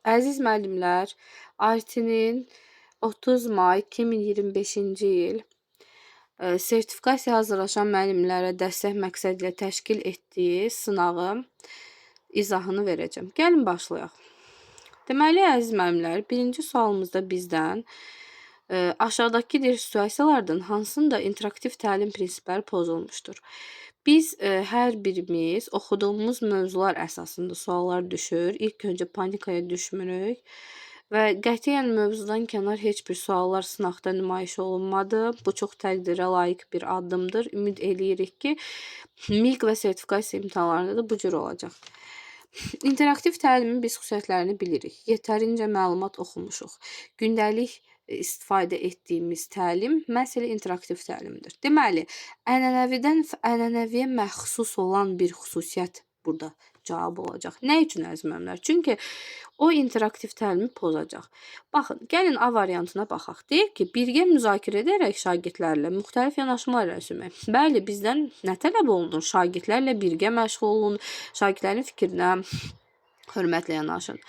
Əziz müəllimlər, ART-nin 30 may 2025-ci il sertifikasiya hazırlaşan müəllimlərə dəstək məqsədilə təşkil etdiyi sınağın izahını verəcəm. Gəlin başlayaq. Deməli, əziz müəllimlər, birinci sualımızda bizdən aşağıdakı situasiyalardan hansında interaktiv təlim prinsipləri pozulmuşdur? Biz hər birimiz oxuduğumuz mövzular əsasında suallar düşür. İlk öncə panikaya düşmürük və qətiyyən mövzudan kənar heç bir suallar sınaqda nümayiş olunmadı. Bu çox təqdirə layiq bir addımdır. Ümid eləyirik ki, MİQ və sertifikasiya imtahanlarında da bu cür olacaq. İnteraktiv təlimin biz xüsusiyyətlərini bilirik. Yetərincə məlumat oxumuşuq. Gündəlik istifadə etdiyimiz təlim məhz elə interaktiv təlimdir. Deməli, ənənəvidən ənənəviyə məxsus olan bir xüsusiyyət burada cavab olacaq. Nə üçün əziz müəllimlər? Çünki o interaktiv təlimi pozacaq. Baxın, gəlin A variantına baxaq. Deyək ki, birgə müzakirə edərək şagirdlərlə müxtəlif yanaşmalar rəsmləmək. Bəli, bizdən nə tələb olunur? Şagirdlərlə birgə məşğul olun, şagirdlərin fikrinə hörmətlə yanaşın.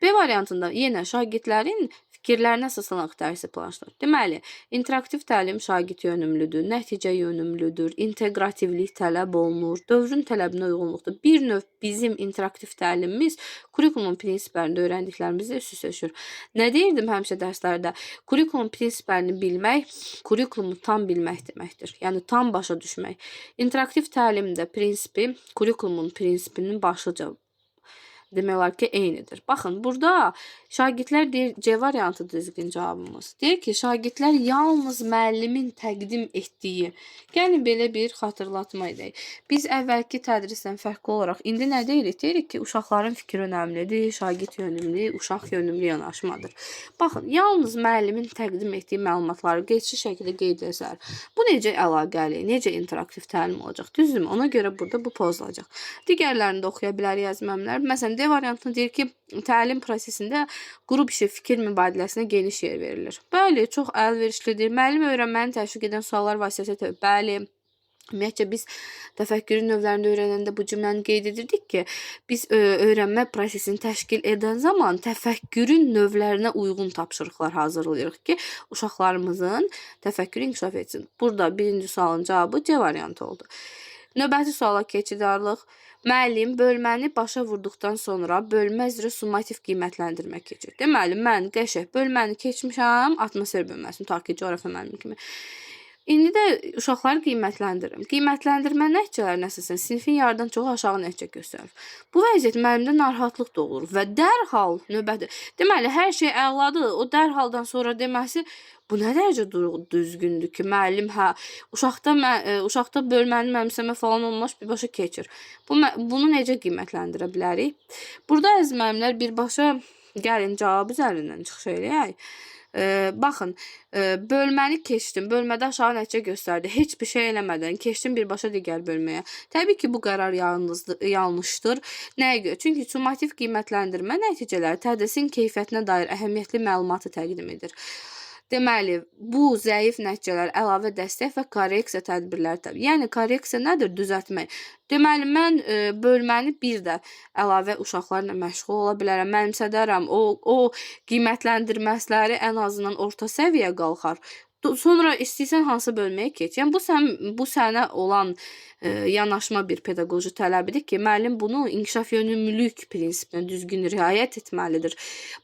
B variantında yenə şagirdlərin fikirlərinə əsaslanaraq dərsi planlaşdırılır. Deməli, interaktiv təlim şagird yönümlüdür, nəticə yönümlüdür, inteqrativlik tələb olunur, dövrün tələbinə uyğunluqdur. Bir növ bizim interaktiv təlimimiz kurikulumun prinsiplərində öyrəndiklərimizlə üst-üstəşir. Nə deyirdim həmişə dərslərdə? Kurikulumun prinsiplərini bilmək, kurikulumu tam bilmək deməkdir. Yəni, tam başa düşmək. İnteraktiv təlimdə prinsipi kurikulumun prinsipinin başlıca demək olar ki, eynidir. Baxın, burada şagirdlər deyir, C variantı düzgün cavabımız. Deyir ki, şagirdlər yalnız müəllimin təqdim etdiyi. Gəlin belə bir xatırlatma edək. Biz əvvəlki tədrisdən fərqli olaraq indi nə deyirik? Deyirik ki, uşaqların fikri önəmlidir, şagird yönümlü, uşaq yönümlü yanaşmadır. Baxın, yalnız müəllimin təqdim etdiyi məlumatları geçici şəkildə qeyd etsələr. Bu necə əlaqəli, necə interaktiv təlim olacaq? Düzdürmü? Ona görə burada bu pozulacaq. Digərlərini də oxuya bilərik əziz müəllimlər. Məsələn, D variantında deyir ki, təlim prosesində qrup işi fikir mübadiləsinə geniş yer verilir. Bəli, çox əlverişlidir. Müəllim öyrənməni təşviq edən suallar vasitəsilə bəli. Ümumiyyətcə, biz təfəkkürün növlərini öyrənəndə bu cümləni qeyd edirdik ki, biz öyrənmə prosesini təşkil edən zaman təfəkkürün növlərinə uyğun tapşırıqlar hazırlayırıq ki, uşaqlarımızın təfəkkürü inkişaf etsin. Burada birinci sualın cavabı C variantı oldu. Növbəti suala keçidarlıq. Müəllim bölməni başa vurduqdan sonra bölmə üzrə summativ qiymətləndirmə keçir. Deməli, mən qəşəng bölməni keçmişəm, atmosfer bölməsini, ta ki, coğrafiya müəllimi kimi. İndi də uşaqları qiymətləndirirəm. Qiymətləndirmə nəticələrinə əsasən sinifin yarıdan çox aşağı nəticə göstərir. Bu vəziyyət müəllimdə narahatlıq doğurur və dərhal növbəti. Deməli, hər şey əladır. O dərhaldan sonra deməsi bu nə dərəcə düzgündür ki, müəllim uşaqda bölmənin mənimsəmə falan olmaş birbaşa keçir. Bunu necə qiymətləndirə bilərik? Burada əziz müəllimlər birbaşa gəlin cavab üzərindən çıxış eləyək. Baxın, bölməni keçdim, bölmədə aşağı nəticə göstərdi, heç bir şey eləmədən keçdim birbaşa digər bölməyə. Təbii ki, bu qərar yanlışdır. Nəyə görə? Çünki summativ qiymətləndirmə nəticələri tədrisin keyfiyyətinə dair əhəmiyyətli məlumatı təqdim edir. Deməli, bu zəif nəticələr əlavə dəstək və korreksiya tədbirləri təbii. Yəni, korreksiya nədir? Düzəltmək. Deməli, mən bölməni bir də əlavə uşaqlarla məşğul ola bilərəm, mənimsədərəm, o qiymətləndirmələri ən azından orta səviyyə qalxar. Sonra istəyirsən hansı bölməyə keç. Yəni, bu sənə olan yanaşma bir pedaqoji tələbidir ki, müəllim bunu inkişaf yönümlülük prinsipinə düzgün riayət etməlidir.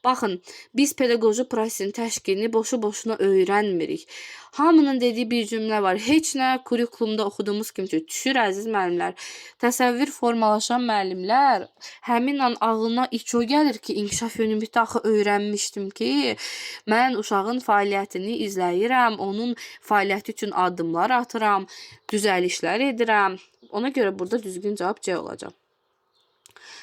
Baxın, biz pedaqoji prosesin təşkilini boşu-boşuna öyrənmirik. Hamının dediyi bir cümlə var. Heç nə kurikulumda oxuduğumuz kimi düşür, əziz müəllimlər. Təsəvvür formalaşan müəllimlər həmin an ağlına ilk o gəlir ki, inkişaf yönümlülükdə axı öyrənmişdim ki, mən uşağın fəaliyyətini izləyirəm, onun fəaliyyəti üçün addımlar atıram, düzəlişlər edirəm. Ona görə burada düzgün cavab C olacaq.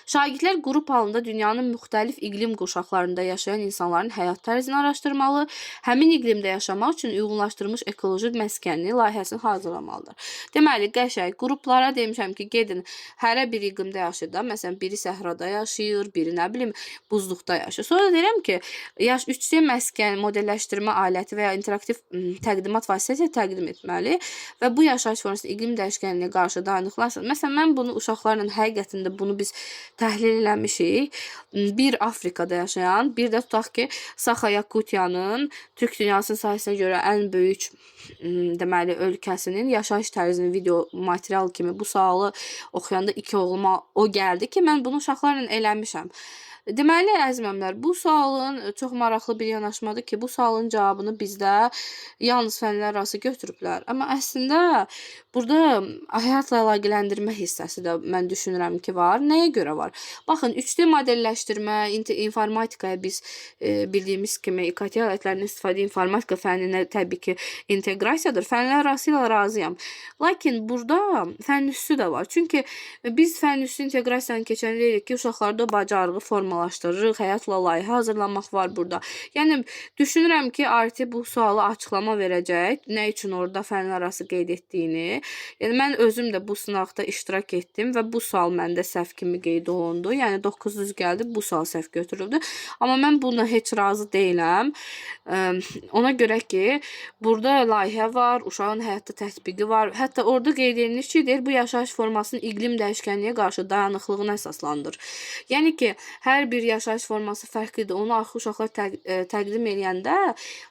Şagirdlər qrup halında dünyanın müxtəlif iqlim qurşaqlarında yaşayan insanların həyat tərzini araşdırmalı, həmin iqlimdə yaşamaq üçün uyğunlaşdırılmış ekoloji məskənli layihəsini hazırlamalıdır. Deməli, qəşəng qruplara demişəm ki, gedin, hərə bir iqlimdə yaşayır da, məsələn, biri səhrada yaşayır, biri nə bilim, buzluqda yaşayır. Sonra deyirəm ki, 3D məskən modelləşdirmə aləti və ya interaktiv təqdimat vasitəsilə təqdim etməli və bu yaşayış formasında iqlim dəyişkənliyinə qarşı dayanıqlarsa, məsələn, mən bunu uşaqlarla həqiqətində bunu biz təhlil eləmişik. Bir Afrikada yaşayan, bir də tutaq ki, Saxa Yakutiyanın Türk dünyasının sayısına görə ən böyük deməli ölkəsinin yaşayış tərzini video material kimi bu sualı oxuyanda iki oğluma o gəldi ki, mən bunu uşaqlarla eləmişəm. Deməli, əzizimlər, bu sualın çox maraqlı bir yanaşmadır ki, bu sualın cavabını bizdə yalnız fənlər arası götürüblər. Amma əslində burada həyatla əlaqələndirmə hissəsi də mən düşünürəm ki, var. Nəyə görə var? Baxın, 3D modelləşdirmə, informatikaya biz bildiyimiz kimi İKT alətlərinin istifadə informatika fənninə təbii ki, inteqrasiyadır. Fənlər arası ilə razıyam. Lakin burada fənn üstü də var. Çünki biz fənn üstü inteqrasiyanı keçəndə deyirik ki, uşaqlarda bacarığı formalaşdırırıq, həyatla layihə hazırlamaq var burada. Yəni, düşünürəm ki, artıq bu suala açıqlama verəcək, nə üçün orada fənlər arası qeyd etdiyini. Yəni, mən özüm də bu sınaqda iştirak etdim və bu sual məndə səhv kimi qeyd olundu. Yəni, 900 gəldi, bu sual səhv götürüldü. Amma mən buna heç razı deyiləm. Ona görə ki, burada layihə var, uşağın həyatda tətbiqi var. Hətta orada qeyd edilir ki, deyir, bu yaşayış formasının iqlim dəyişkənliyə qarşı dayanıqlığını əsaslandır. Yəni ki, hər bir yaşayış forması fərqlidir. Onu axı uşaqlar təqdim eləyəndə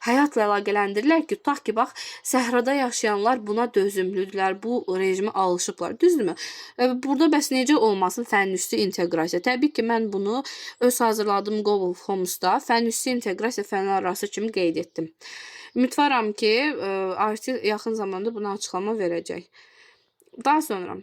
həyatla əlaqələndirirlər ki, tutaq ki, bax, səhrada yaşayanlar buna dözümlüdürlər, bu rejimə alışıblar, düzdürmü? Burada bəs necə olmasın fənn-üstü inteqrasiya? Təbii ki, mən bunu öz hazırladığım Google Forms-da fənn-üstü inteqrasiya fənlər arası kimi qeyd etdim. Ümidvaram ki, artıq yaxın zamanda buna açıqlama verəcək. Daha sonra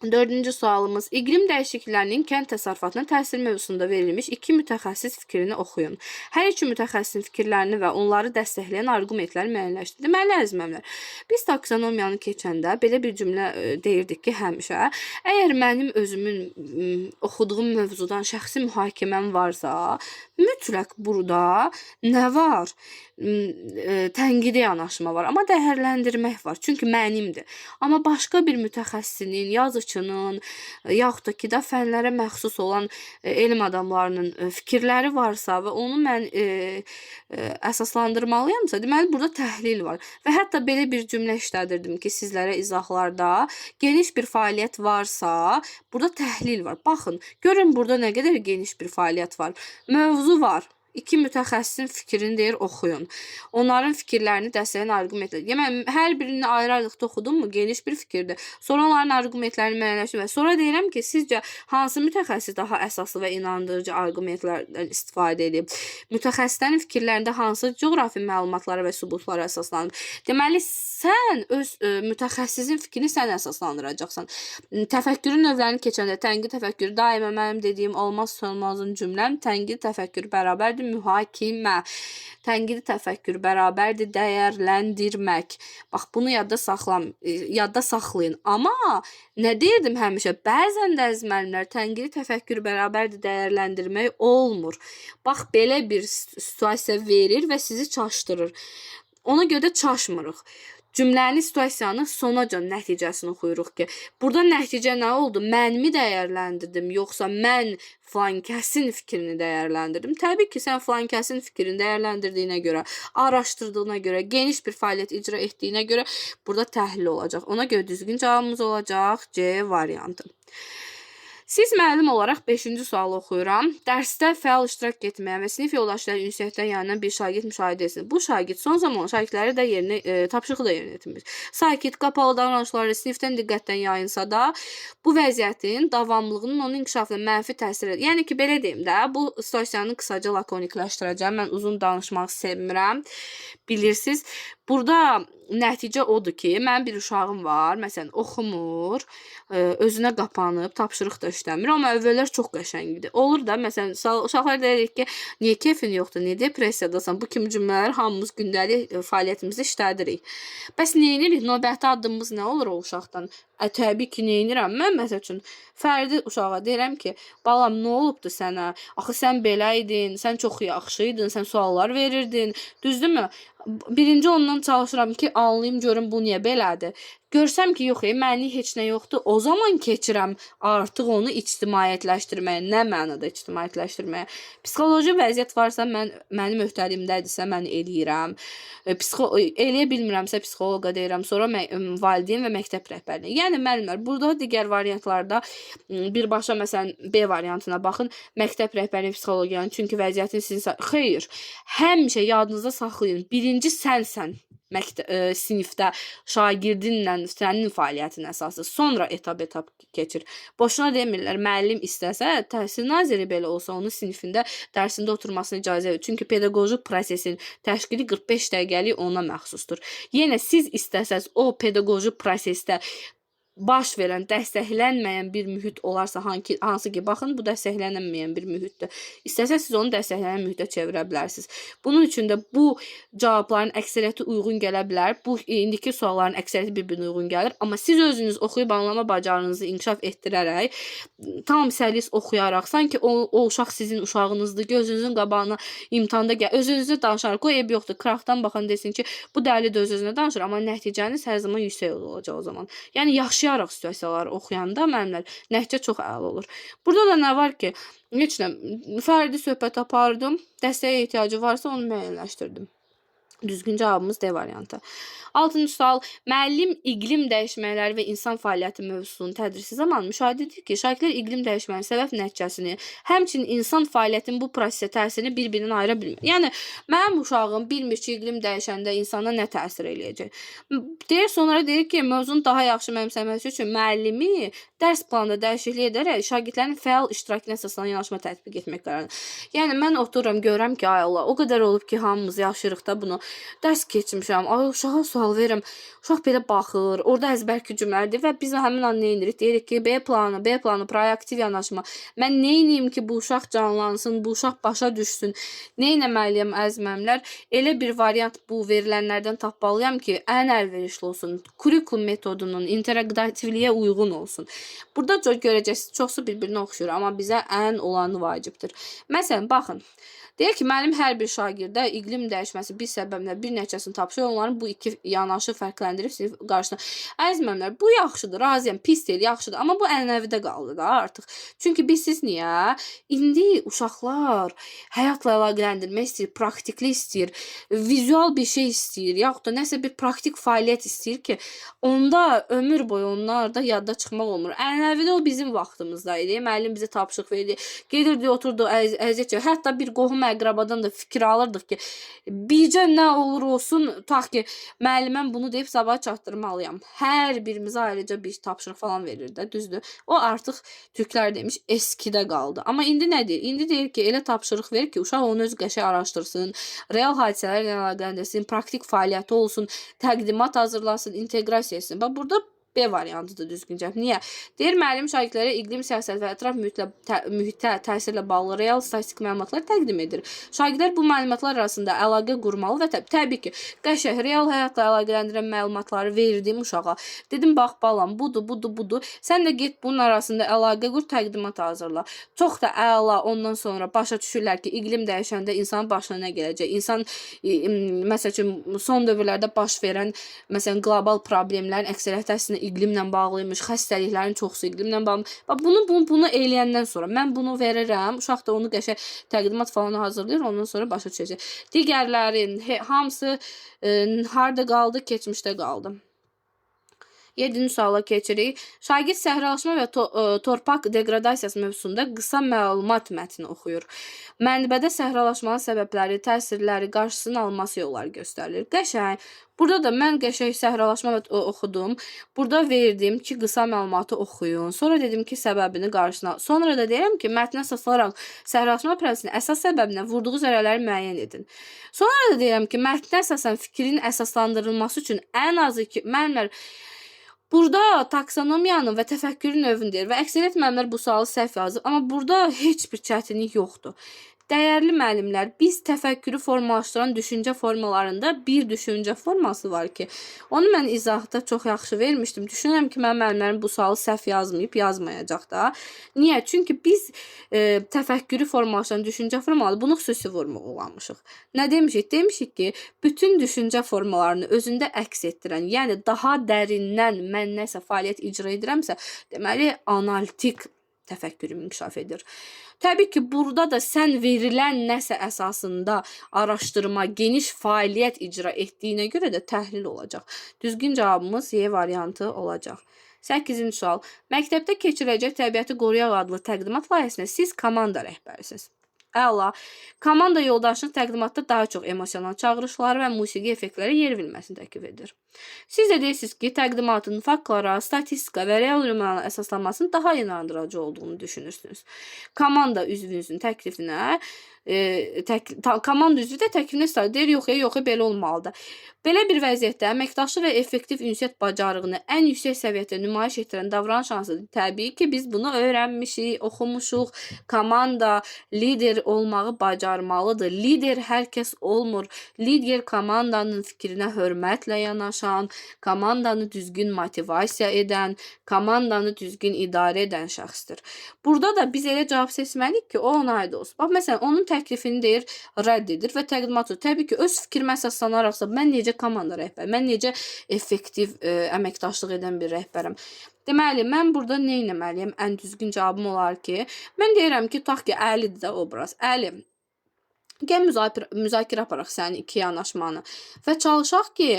4-cü sualımız, iqlim dəyişikliklərinin kənd təsərrüfatına təsir mövzusunda verilmiş iki mütəxəssis fikrini oxuyun. Hər iki mütəxəssisin fikirlərini və onları dəstəkləyən arqumentləri müəyyənləşdirin. Deməli, əzizimlər, biz taksonomiyanı keçəndə belə bir cümlə deyirdik ki, həmişə, əgər mənim özümün oxuduğum mövzudan şəxsi mühakiməm varsa, mütləq burada nə var? Tənqidi yanaşma var, amma dəyərləndirmək var. Çünki mənimdir. Amma başqa bir mütəxəssisinin, yazıçının, yaxud da ki də fənlərə məxsus olan elm adamlarının fikirləri varsa və onu mən əsaslandırmalıyamsa, deməli burada təhlil var. Və hətta belə bir cümlə işlədirdim ki, sizlərə izahlarda geniş bir fəaliyyət varsa, burada təhlil var. Baxın, görün burada nə qədər geniş bir fəaliyyət var. Mövzu var. İki mütəxəssisin fikrini deyir, oxuyun. Onların fikirlərini dəstəkləyən arqumentlər. Yəni, hər birini ayrı-ayrılıqda oxudum mu? Geniş bir fikirdir. Sonra onların arqumentlərini müəyyənləşdirin və sonra deyirəm ki, sizcə hansı mütəxəssis daha əsaslı və inandırıcı arqumentlərdən istifadə edib? Mütəxəssislərin fikirlərində hansı coğrafi məlumatlara və sübutlara əsaslanıb? Deməli, sən öz mütəxəssisin fikrini sən əsaslandıracaqsan. Təfəkkürün növlərini keçəndə tənqid təfəkkürü daima mənim dediyim olmazsa-olmazın cümləm tənqid təfəkkür bərabərdir mühakimə. Tənqidi təfəkkür bərabərdir dəyərləndirmək. Bax, bunu yadda saxlayın. Amma nə deyirdim həmişə? Bəzən də əzizlərimlər, tənqidi təfəkkür bərabərdir dəyərləndirmək olmur. Bax, belə bir situasiya verir və sizi çaşdırır. Ona görə də çaşmırıq. Cümləni, situasiyanın sonacan nəticəsini oxuyuruq ki, burada nəticə nə oldu? Mənmi dəyərləndirdim, yoxsa mən filankəsin fikrini dəyərləndirdim? Təbii ki, sən filankəsin fikrini dəyərləndirdiyinə görə, araşdırdığına görə, geniş bir fəaliyyət icra etdiyinə görə burada təhlil olacaq. Ona görə düzgün cavabımız olacaq C variantı. Siz müəllim olaraq 5-ci sualı oxuyuram. Dərsdə fəal iştirak etməyən və sinif yoldaşları ünsiyyətdən yayınan bir şagird müşahidə etsin. Bu şagird son zaman şagirdləri də tapşırığı da yerinə yetirmiş. Sakit, qapalı davranışları sinifdən diqqətdən yayınsa da, bu vəziyyətin davamlılığının onun inkişafına mənfi təsir edir. Yəni ki, belə deyim də, bu situasiyanı qısaca lakonikləşdirəcəm. Mən uzun danışmaq sevmirəm. Bilirsiniz, burada nəticə odur ki, mənim bir uşağım var, məsələn, oxumur, özünə qapanıb, tapşırıq da işləmir, amma əvvəllər çox qəşəngdir. Olur da, məsələn, uşaqlar deyirik ki, niyə keyfin yoxdur, niyə depressiyadasan, bu kimi cümlələri hamımız gündəlik fəaliyyətimizdə işlədirik. Bəs nə edirik? Növbəti addımımız nə olur o uşaqdan? Təbii ki, nə edirəm? Mən, məsəl üçün, fərdi uşağa deyirəm ki, balam, nə olubdur sənə? Axı, sən belə idin, sən çox yaxşı idin, sən suallar verirdin, düzdürmü? Birinci ondan çalışıram ki, anlayım, görüm bu niyə belədir. Görsəm ki, yox, mənlik heç nə yoxdur, o zaman keçirəm artıq onu ictimaiyyətləşdirməyə. Nə mənada ictimaiyyətləşdirməyə? Psixoloji vəziyyət varsa, mənim öhdəliyimdədirsə, mən eləyirəm. Eləyə bilmirəmsə psixoloqa deyirəm, sonra valideyn və məktəb rəhbərinə. Yəni müəllimlər, burada digər variantlarda birbaşa məsələn B variantına baxın, məktəb rəhbəri psixologiyanı, çünki vəziyyətin sizin xeyr. Həmişə yadınızda saxlayın. Birinci sənsən. Sinifdə şagirdinlə sənin fəaliyyətin əsası, sonra etap keçir. Boşuna demirlər, müəllim istəsə, təhsil naziri belə olsa onun sinifində dərsində oturmasına icazə verir. Çünki pedaqoji prosesin təşkili 45 dəqiqəlik ona məxsusdur. Yenə siz istəsəz o pedaqoji prosesdə baş verən, dəstəklənməyən bir mühit olarsa, hansı ki, baxın, bu dəstəklənməyən bir mühitdir. İstəsəz siz onu dəstəklənən mühitə çevirə bilərsiniz. Bunun üçün də bu cavabların əksəriyyəti uyğun gələ bilər. Bu indiki sualların əksəriyyəti bir-birinə uyğun gəlir. Amma siz özünüz oxuyub anlama bacarığınızı inkişaf etdirərək, tam səlis oxuyaraq, sanki o uşaq sizin uşağınızdır, gözünüzün qabağına imtahanda özünüzə danışaraq, o ev yoxdur, qıraqdan baxan desin ki, bu dəli də öz-özünə danışır, amma nəticəniz hər zaman yüksək olacaq o zaman. Yəni, yaşayaraq situasiyaları oxuyanda müəllimlər nəticə çox əla olur. Burada da nə var ki, heç nə, fərdi söhbət apardım, dəstəyə ehtiyacı varsa onu müəyyənləşdirdim. Düzgün cavabımız D variantı. 6-cı sual. Müəllim iqlim dəyişmələri və insan fəaliyyəti mövzusunu tədrisi zamanı müşahidə edir ki, şagirdlər iqlim dəyişmələrinin səbəb nəticəsini, həmçinin insan fəaliyyətinin bu prosesə təsirini bir-birindən ayıra bilmir. Yəni, mənim uşağım bilmir ki, iqlim dəyişəndə insana nə təsir eləyəcək. Sonra deyir ki, mövzunu daha yaxşı mənimsəməsi üçün müəllimi dərs planında dəyişiklik edərək şagirdlərin fəal iştirakına əsaslanan yanaşma tətbiq etmək qərarıdır. Yəni, mən otururam, görürəm ki, ay Allah, o qədər olub ki, hamımız yaşayırıq da bunu. Dərs keçmişəm, ay uşağa sual verirəm, uşaq belə baxır, orada əzbərki cümlədir və biz həmin an nə edirik? Deyirik ki, B planı, proaktiv yanaşma. Mən nə edeyim ki, bu uşaq canlansın, bu uşaq başa düşsün? Nə etməliyəm əzməmlər? Elə bir variant bu verilənlərdən tapmalıyam ki, ən əlverişli olsun, kurikulum metodunun interaktivliyə uyğun olsun. Burada görəcəksiniz, çoxsu bir-birinə oxşuyur, amma bizə ən olanı vacibdir. Məsələn, baxın. Deyək ki, müəllim hər bir şagirdə iqlim dəyişməsi bir səbəblə bir neçəsini tapşırır, onların bu iki yanaşı fərqləndirib sinif qarşısına. Əziz müəllimlər, bu yaxşıdır, razıyam, pis deyil, yaxşıdır, amma bu ənənəvidə qaldı da artıq. Çünki siz niyə? İndi uşaqlar həyatla əlaqələndirmək istəyir, praktikli istəyir, vizual bir şey istəyir, yaxud da nəsə bir praktik fəaliyyət istəyir ki, onda ömür boyu onlarda yadda çıxmaq olmur. Ənənəvidə o bizim vaxtımızda idi, müəllim bizə tapşırıq verdi, gedirdi, oturdu, əziyyət çəkirdi, hətta bir qohum əqrabadan da fikir alırdıq ki, bircə nə olur olsun, tutaq ki, müəlliməm bunu deyib sabah çatdırmalıyam. Hər birimizə ayrıca bir tapşırıq falan verir də, düzdür. O artıq türklər demiş, eskidə qaldı. Amma indi nə deyir? İndi deyir ki, elə tapşırıq verir ki, uşaq onu öz qəşəng araşdırsın, real hadisələrlə əlaqələndirsin, praktik fəaliyyəti olsun, təqdimat hazırlasın, inteqrasiya etsin. Bax, burada B variantıdır düzgün cavab. Niyə? Deyir, müəllim şagirdlərə iqlim siyasət və ətraf mühitə təsirlə bağlı real statistik məlumatlar təqdim edir. Şagirdlər bu məlumatlar arasında əlaqə qurmalı və təbii ki, qəşəng real həyatla əlaqələndirən məlumatları verdim uşağa. Dedim, bax balam, budur. Sən də get bunun arasında əlaqə qur, təqdimat hazırla. Çox da əla, ondan sonra başa düşürlər ki, iqlim dəyişəndə insanın başına nə gələcək? İnsan, məsəl üçün, son dövrlərdə baş verən, məsələn, qlobal problemlərin əksəriyyəti əslində iqlimlə bağlıymış, xəstəliklərin çoxsu iqlimlə bağlıymış. Bunu eləyəndən sonra mən bunu verirəm, uşaq da onu qəşəng təqdimat falan hazırlayır, ondan sonra başa düşəcək. Digərlərin hamısı harda qaldı, keçmişdə qaldı. 7-ci suala keçirik. Şagird səhralaşma və torpaq degradasiyası mövzusunda qısa məlumat mətni oxuyur. Mənbədə səhralaşmanın səbəbləri, təsirləri, qarşısının alınması yolları göstərilir. Qəşəng. Burada da mən qəşəng səhralaşma oxudum. Burada verdim ki, qısa məlumatı oxuyun. Sonra dedim ki, səbəbini qarşısına. Sonra da deyirəm ki, mətnə əsaslanaraq səhralaşma prosesinin əsas səbəbinə vurduğu zərərləri müəyyən edin. Sonra da deyirəm ki, mətnə əsasən fikrin əsaslandırılması üçün ən azı ki, müəllimlər burada taksonomiyanın və təfəkkürün növünü deyir və əksəriyyət müəllimlər bu sualı səhv yazır. Amma burada heç bir çətinlik yoxdur. Dəyərli müəllimlər, biz təfəkkürü formalaşdıran düşüncə formalarında bir düşüncə forması var ki, onu mən izahda çox yaxşı vermişdim. Düşünürəm ki, mənim müəllimlərim bu sualı səhv yazmayıb, yazmayacaq da. Niyə? Çünki biz təfəkkürü formalaşdıran düşüncə formaları bunu xüsusi vurğulamışıq. Nə demişik? Demişik ki, bütün düşüncə formalarını özündə əks etdirən, yəni daha dərindən mən nəsə fəaliyyət icra edirəmsə, deməli analitik təfəkkürüm inkişaf edir. Təbii ki, burada da sən verilən nəsə əsasında araşdırma, geniş fəaliyyət icra etdiyinə görə də təhlil olacaq. Düzgün cavabımız Y variantı olacaq. 8-ci sual. Məktəbdə keçiriləcək Təbiəti Qoruyaq adlı təqdimat layihəsində siz komanda rəhbərisiniz. Əla. Komanda yoldaşının təqdimatda daha çox emosional çağırışları və musiqi effektləri yer verilməsini təklif edir. Siz də deyirsiniz ki, təqdimatın faktlara, statistika və real ürünlərə əsaslanmasının daha inandırıcı olduğunu düşünürsünüz. Komanda üzvünüzün təklifinə komanda üzvü də təklifinə istəyir. Deyir, yox, belə olmalıdır. Belə bir vəziyyətdə əməkdaşlıq və effektiv ünsiyyət bacarığını ən yüksək səviyyədə nümayiş etdirən davranış hansıdır? Təbii ki, biz bunu öyrənmişik, oxumuşuq. Komanda lider olmağı bacarmalıdır. Lider hər kəs olmur. Lider komandanın fikrinə hörmətlə yanaşan, komandanı düzgün motivasiya edən, komandanı düzgün idarə edən şəxsdir. Burada da biz elə cavab seçməliyik ki, o ona aid olsun. Bax, məsələn, onun təklifini deyir, rədd edir və təqdimatı. Təbii ki, öz fikrimə əsaslanaraqsa mən necə komanda rəhbəri, mən necə effektiv əməkdaşlıq edən bir rəhbərəm. Deməli, mən burada nə etməliyəm? Ən düzgün cavabım olar ki, mən deyirəm ki, tutaq ki, Əlidir də obraz. Əli, gəl müzakirə aparaq sənin iki yanaşmanı və çalışaq ki,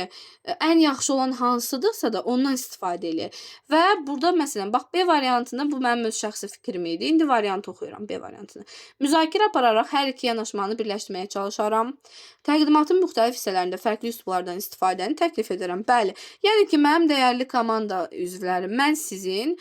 ən yaxşı olan hansıdırsa da ondan istifadə eləyək. Və burada məsələn, bax B variantında bu mənim öz şəxsi fikrim idi. İndi variant oxuyuram B variantını. Müzakirə apararaq hər iki yanaşmanı birləşdirməyə çalışaram. Təqdimatın müxtəlif hissələrində fərqli üslublardan istifadəni təklif edirəm. Bəli, yəni ki, mənim dəyərli komanda üzvlərim, mən sizin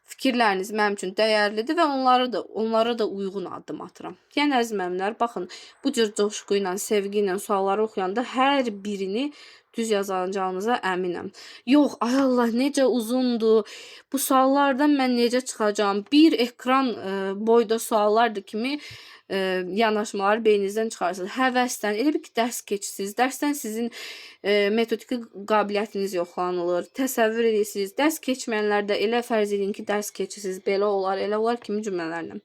fikirləriniz mənim üçün dəyərlidir və onlara da uyğun addım atıram. Yəni əziz müəllimlər, baxın, bu cür coşqu ilə, sevgi ilə sualları oxuyanda hər birini düz yazacağınıza əminəm. Yox, ay Allah, necə uzundur. Bu suallardan mən necə çıxacağam? Bir ekran boyda suallardır kimi yanaşmalar beyninizdən çıxarsınız. Həvəsdən, elə bir ki, dərs keçirsiniz. Dərsdən sizin metodiki qabiliyyətiniz yoxlanılır. Təsəvvür edirsiniz. Dərs keçməyənlər də elə fərz edin ki, dərs keçirsiniz. Belə olar, elə olar kimi cümlələrlə.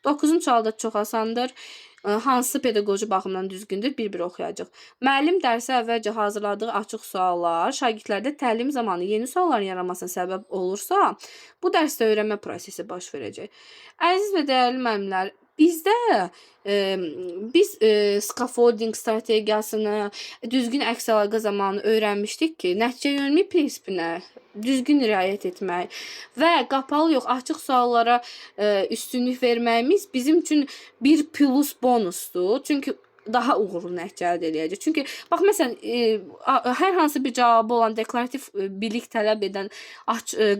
9-cu sualda çox asandır. Hansı pedaqoji baxımdan düzgündür? Bir-bir oxuyacaq. Müəllim dərsə əvvəlcə hazırladığı açıq suallar şagirdlərdə təlim zamanı yeni sualların yaranmasına səbəb olursa, bu dərsdə öyrənmə prosesi baş verəcək. Əziz və dəyərli müəllimlər, biz scaffolding strategiyasını düzgün əks əlaqə zamanı öyrənmişdik ki, nəticə yönümlü prinsipinə düzgün riayət etmək və qapalı yox, açıq suallara üstünlük verməyimiz bizim üçün bir plus bonusdur. Çünki daha uğurlu nəticə əldə edəcək. Çünki bax məsələn, hər hansı bir cavabı olan deklarativ bilik tələb edən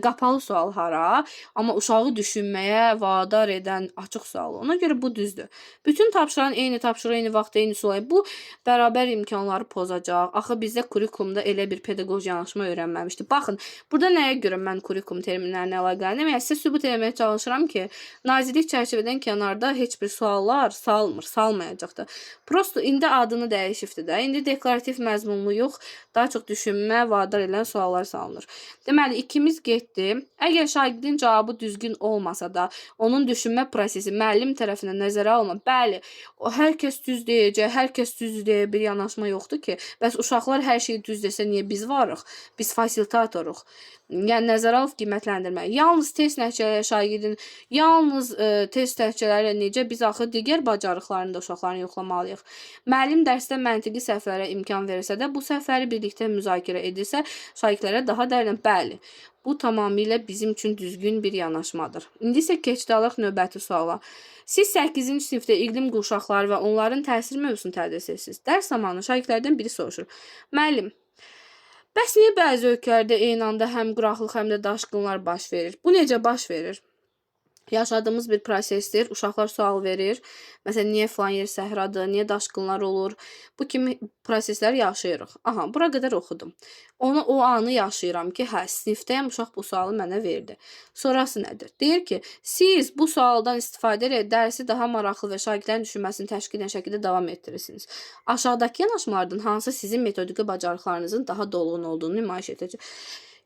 qapalı sual hara, amma uşağı düşünməyə vadar edən açıq sual. Ona görə bu düzdür. Bütün tapşıran eyni tapşırıq, eyni vaxtda, eyni sual. Bu bərabər imkanları pozacaq. Axı bizdə kurikulumda elə bir pedaqoji yanaşma öyrənməmişdi. Baxın, burada nəyə görə mən kurikulum terminlərinə əlaqəliyəm? Yəni sizə sübut etməyə çalışıram ki, nazirlik çərçivədən kənarda heç bir suallar salmayacaqdır. Prosto indi adını dəyişibdir də. İndi deklarativ məzmunlu yox, daha çox düşünmə, vadar edən suallar salınır. Deməli, ikimiz getdi. Əgər şagirdin cavabı düzgün olmasa da, onun düşünmə prosesi müəllim tərəfindən nəzərə alınır. Bəli, hər kəs düz deyəcək, hər kəs düz deyə bir yanaşma yoxdur ki. Bəs uşaqlar hər şeyi düz desə, niyə biz varıq? Biz fasilitatoruq. Yəni, nəzərə alıb qiymətləndirmək. Yalnız test nəticələri şagirdin, yalnız test nəticələri necə biz axı digər bacarıqlarını da uşaqların yoxlamalıyıq. Müəllim dərsdə məntiqi səhvlərə imkan verirsə də, bu səhvləri birlikdə müzakirə edirsə, şagirdlərə daha dərin, bəli. Bu tamamilə bizim üçün düzgün bir yanaşmadır. İndi isə keçdalıq növbəti suala. Siz 8-ci sinifdə iqlim qurşaqları və onların təsir mövzusunu tədris edirsiniz. Dərs zamanı şagirdlərdən biri soruşur. Müəllim, bəs niyə bəzi ölkələrdə eyni anda həm quraqlıq, həm də daşqınlar baş verir? Bu necə baş verir? yaşadığımız bir prosesdir. Uşaqlar sual verir. Məsələn, niyə falan yer səhradır, niyə daşqınlar olur? Bu kimi proseslər yaşayırıq. Aha, bura qədər oxudum. O anı yaşayıram ki, hə, sinifdəyəm, uşaq bu sualı mənə verdi. Sonrası nədir? Deyir ki, siz bu sualdan istifadə edərək dərsi daha maraqlı və şagirdlərin düşünməsini təşkil edən şəkildə davam etdirirsiniz. Aşağıdakı yanaşmalardan hansı sizin metodiki bacarıqlarınızın daha dolğun olduğunu nümayiş edəcək?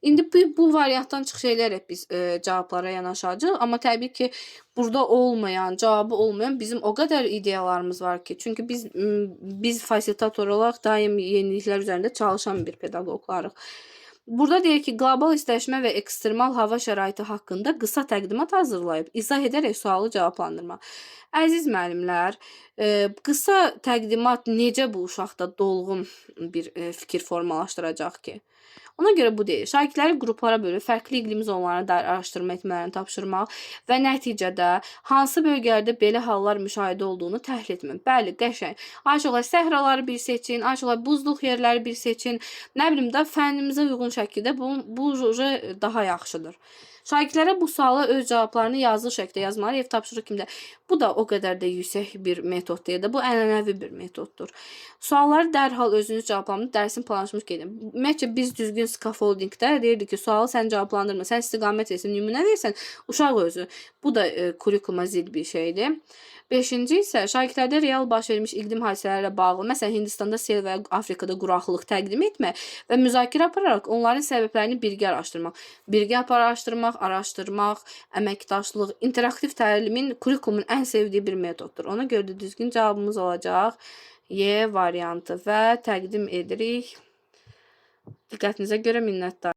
İndi bu variantdan çıxış edərək biz cavablara yanaşacağıq. Amma təbii ki, burada olmayan, cavabı olmayan bizim o qədər ideyalarımız var ki, çünki biz fasilitator olaraq daim yeniliklər üzərində çalışan bir pedaqoqlarıq. Burada deyir ki, qlobal istiləşmə və ekstremal hava şəraiti haqqında qısa təqdimat hazırlayıb, izah edərək sualı cavablandırma. Əziz müəllimlər, qısa təqdimat necə bu uşaqda dolğun bir fikir formalaşdıracaq ki? Ona görə bu deyil. Şagirdləri qruplara bölüb fərqli iqlim zonlarına dair araşdırma etmələrini tapşırmaq və nəticədə hansı bölgələrdə belə hallar müşahidə olduğunu təhlil etmək. Bəli, qəşəng. Ayşəqlər səhraları bir seçin, Ayşəqlər buzluq yerləri bir seçin. Nə bilim də fənnimizə uyğun şəkildə bu daha yaxşıdır. Şagirdlərə bu suala öz cavablarını yazılı şəkildə yazmaları ev tapşırıq kimdə. Bu da o qədər də yüksək bir metod deyil də. Bu ənənəvi bir metoddur. Sualları dərhal özünüz cavablandırın, dərsin planlaşmış gedin. Ümumiyyətcə biz düzgün scaffoldingdə deyirdik ki, sualı sən cavablandırma, sən istiqamət versən, nümunə versən, uşaq özü. Bu da kurikuluma zid bir şeydir. 5-ci isə şagirdlərdə real baş vermiş iqlim hadisələrlə bağlı, məsələn, Hindistanda sel və Afrikada quraqlıq təqdim etmək və müzakirə apararaq onların səbəblərini birgə araşdırmaq. Birgə araşdırmaq, əməkdaşlıq, interaktiv təlimin kurikulumun ən sevdiyi bir metoddur. Ona görə də düzgün cavabımız olacaq Y variantı və təqdim edirik. Diqqətinizə görə minnətdarım.